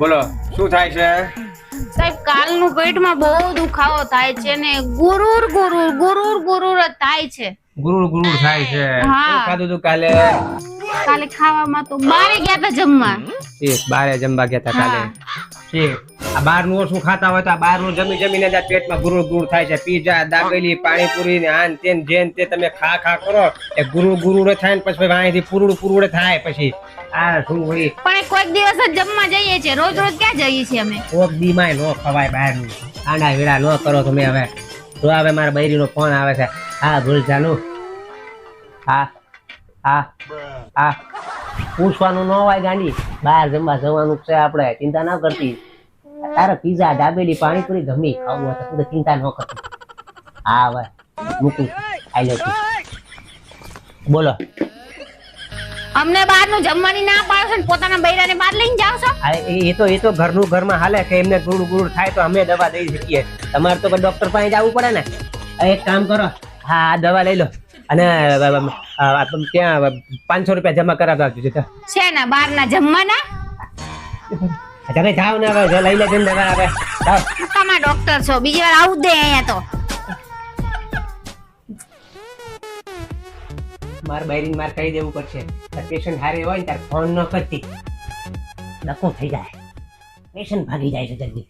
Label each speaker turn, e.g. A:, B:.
A: બોલો શું થાય છે?
B: સાહેબ કાલનું પેટમાં બહુ દુખાવો થાય છે ને ગુરુર ગુરુર ગુરુર ગુરુર જ થાય છે.
A: ગુરુર ગુરુર થાય છે.
B: હા.
A: શું ખાધું તું કાલે?
B: કાલે ખાવામાં તો બારે ગયા હતા જમવા.
A: બારે જમવા ગયા હતા કાલે. આ બહારનું ઓછું ખાતા હોય તો આ બહારનું જમીને જ પેટમાં ગુરુર ગુરુર થાય છે. પીઝા, દાબેલી, પાણીપુરી ને આન તેન જેન તે તમે ખા કરો એ ગુરુર ગુરુર થાય ને પછી વાંહીથી પુરુડ થાય પછી આ શું હોય.
B: પણ કોઈક દિવસ જ જમવા જઈએ છે, રોજ રોજ ક્યાં જઈએ છીએ અમે?
A: કોક દીમાય નો ખવાય બહારનું. આંડા વેડા નો કરો તમે હવે. તો હવે મારા બૈરીનો ફોન આવે છે. હા ભૂલ જાનું. હા પૂછવાનું ન હોય ગાંડી. બહાર જમવા જવાનું છે આપણે, ચિંતા ના કરતી. તારે પીઝા, દાબેલી, પાણીપુરી ગમે ખાવું હોય તો ચિંતા ન કરતી. હા હવે મૂકું. આઈ લો. બોલો.
B: અમને બહારનું જમવાની ના પાડો છો ને પોતાના બૈરાને બહાર લઈને જાવ છો?
A: એ તો ઘરનું ઘરમાં હાલે કે એમને ગુડ ગુડ થાય તો અમે દવા દઈ શકીએ. તમારે તો ડોક્ટર પાસે જવું પડે ને. એક કામ કરો, હા આ દવા લઈ લો અને ત્યાં 500 રૂપિયા જમા કરાવતા આવજો.
B: છે ને બહારના જમવાના?
A: તમે જાઓ ને હવે લઈ લેજો ને દવા. હવે જાઓ.
B: તમે ડોક્ટર છો, બીજી વાર આવું જ દે અહીંયા તો.
A: માર બૈરીને માર કહી દેવું પડશે. પેશન્ટ હારે હોય ને ત્યારે ફોન ન કરતી. ડખો થઈ જાય, પેશન્ટ ભાગી જાય છે જલ્દી.